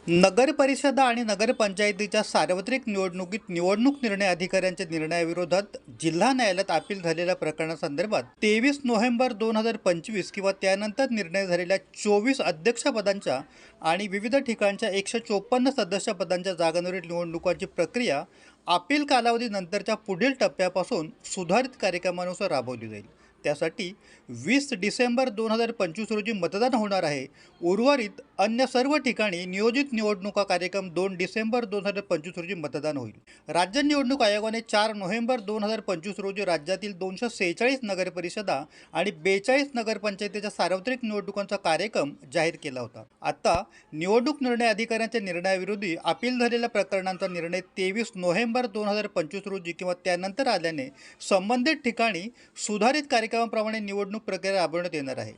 नगर परिषदा आणि नगरपंचायतीच्या सार्वत्रिक निवडणुकीत निवडणूक निर्णय अधिकाऱ्यांच्या निर्णयाविरोधात जिल्हा न्यायालयात अपील झालेल्या प्रकरणासंदर्भात 23 नोव्हेंबर 2025 किंवा त्यानंतर निर्णय झालेल्या 24 अध्यक्षपदांच्या आणि विविध ठिकाणच्या 154 सदस्यपदांच्या जागांवरील निवडणुकांची प्रक्रिया अपील कालावधीनंतरच्या पुढील टप्प्यापासून सुधारित कार्यक्रमानुसार राबवली जाईल। त्यासाठी 20 डिसेंबर 2025 रोजी मतदान होणार आहे। उर्वरित अन्य सर्व ठिकाणी नियोजित निवडणुका कार्यक्रम 2 डिसेंबर 2025 रोजी मतदान होईल। राज्य निवडणूक आयोगाने 4 नोव्हेंबर 2025 रोजी राज्यातील 246 नगरपरिषदा आणि 42 नगरपंचायतीच्या सार्वत्रिक निवडणुकांचा कार्यक्रम जाहीर केला होता। आता निवडणूक निर्णय अधिकाऱ्यांच्या निर्णयाविरोधी अपील झालेल्या प्रकरणांचा निर्णय 23 नोव्हेंबर 2025 रोजी किंवा त्यानंतर आल्याने संबंधित ठिकाणी सुधारित कार्यक्रमाप्रमाणे निवडणूक प्रक्रिया राबवण्यात येणार आहे।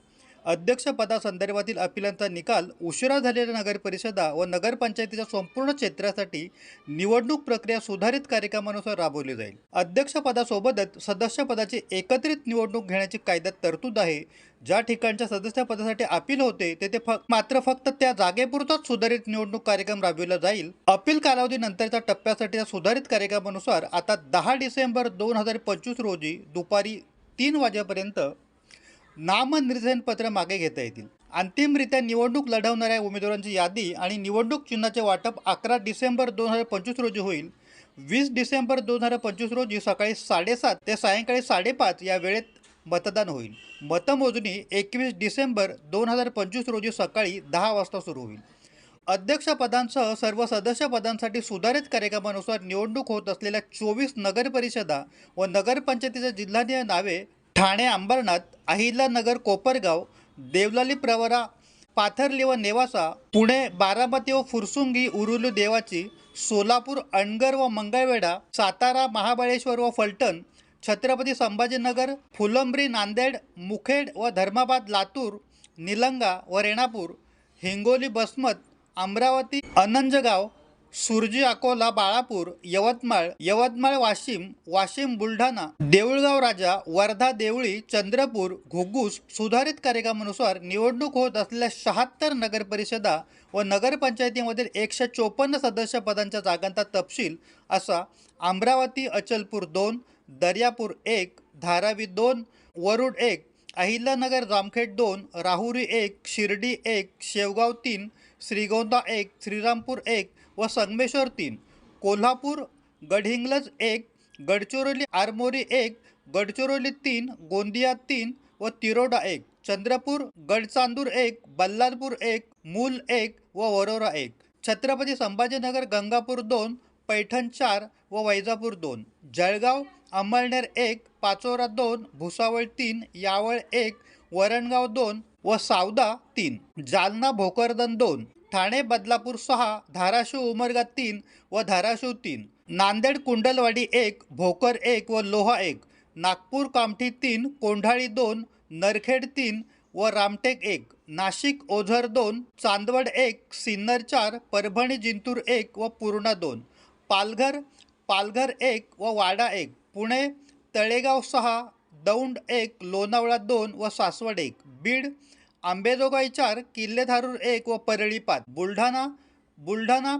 अध्यक्षपदासंदर्भातील अपीलांचा निकाल उशिरा झालेल्या नगरपरिषदा व नगरपंचायतीच्या संपूर्ण क्षेत्रासाठी निवडणूक प्रक्रिया सुधारित कार्यक्रमानुसार राबवली जाईल। अध्यक्षपदासोबतच सदस्यपदाची एकत्रित निवडणूक घेण्याची कायद्यात तरतूद आहे। ज्या ठिकाणच्या सदस्यपदासाठी अपील होते तेथे मात्र फक्त त्या जागेपुरताच सुधारित निवडणूक कार्यक्रम राबविला जाईल। अपील कालावधीनंतरच्या टप्प्यासाठीच्या सुधारित कार्यक्रमानुसार आता 10 डिसेंबर 2025 रोजी दुपारी 3 वाजेपर्यंत नामनिर्देशन पत्र मागे घेता येतील। अंतिमरित्या निवडणूक लढवणाऱ्या उमेदवारांची यादी आणि निवडणूक चिन्हाचे वाटप 11 डिसेंबर 2025 रोजी होईल। 20 डिसेंबर 2025 रोजी सकाळी 7:30 ते सायंकाळी 5:30 या वेळेत मतदान होईल। मतमोजणी 21 डिसेंबर 2025 रोजी सकाळी 10 वाजता सुरू होईल। अध्यक्षपदांसह सर्व सदस्यपदांसाठी सुधारित कार्यक्रमानुसार निवडणूक होत असलेल्या 24 नगरपरिषदा व नगरपंचायतीच्या जिल्हानिहाय नावे ठाणे अंबरनाथ, अहिल्यानगर कोपरगाव, देवलाली प्रवरा, पाथर्ली व नेवासा, पुणे बारामती व फुरसुंगी उरुली देवाची, सोलापूर अणगर व मंगळवेढा, सातारा महाबळेश्वर व फलटण, छत्रपती संभाजीनगर, फुलंब्री नांदेड, मुखेड व धर्माबाद लातूर, निलंगा व रेणापूर, हिंगोली बसमत, अमरावती अनंजगाव, सुरजी अकोला बाळापूर, यवतमाळ वाशिम, वाशिम बुलढाणा, देऊळगाव राजा, वर्धा देवळी, चंद्रपूर, घुग्गुस सुधारित कार्यक्रमानुसार निवडणूक होत असलेल्या 76 नगरपरिषदा व नगरपंचायतीमधील 154 सदस्यपदांच्या जागांचा तपशील असा अमरावती अचलपूर 2, दर्यापूर 1, धारावी 2, वरुड 1, अहिल्यानगर जामखेड 2, राहुरी 1, शिर्डी 1, शेवगाव 3, श्रीगोंदा 1, श्रीरामपूर 1 व संगमेश्वर 3, कोल्हापूर गडहिंग्लज 1, गडचिरोली आरमोरी 1, गडचिरोली 3, गोंदिया 3 व तिरोडा 1, चंद्रपूर गडचांदूर 1, बल्लारपूर 1, मूल 1 व वरोरा 1, छत्रपती संभाजीनगर गंगापूर 2, पैठण 4 व वैजापूर 2, जळगाव अंमळनेर 1, पाचोरा 2, भुसावळ 3, यावळ 1, वरणगाव 2 व सावदा 3, जालना भोकरदन 2, ठाणे बदलापूर 6, धाराशिव उमरगा 3 व धाराशिव 3, नांदेड कुंडलवाडी 1, भोकर 1 व लोहा 1, नागपूर कामठी 3, कोंढाळी 2, नरखेड 3 व रामटेक 1, नाशिक ओझर 2, चांदवड 1, सिन्नर 4, परभणी जिंतूर 1 व पूर्णा 2, पालघर 1 व वाडा 1, पुणे तळेगाव 6, दौंड 1, लोणावळा 2 व सासवड 1, बीड आंबेजोगाई 4, किल्लेधारूर 1 व परळी 5, बुलढाणा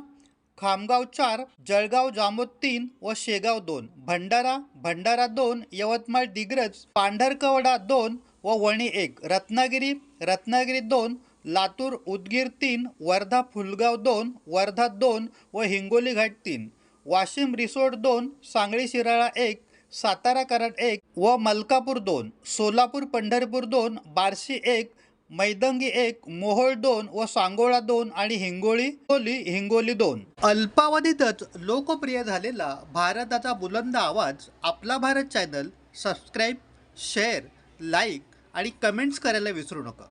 खामगाव 4, जळगाव जामोद 3 व शेगाव 2, भंडारा 2, यवतमाळ दिग्रज, पांढरकवडा 2 व वणी 1, रत्नागिरी 2, लातूर उदगीर 3, वर्धा फुलगाव 2, वर्धा 2 व हिंगोली घाट 3, वाशिम रिसोड 2, सांगली शिराळा 1, सातारा कराड 1 व मलकापूर 2, सोलापूर पंढरपूर 2, बार्शी 1, मैदंगी 1, मोहोळ 2 व सांगोळा 2 आणि हिंगोली 2। अल्पावधीतच लोकप्रिय झालेला भारताचा बुलंद आवाज आपला Bharat channel subscribe, share, like आणि कमेंट्स करायला विसरू नका।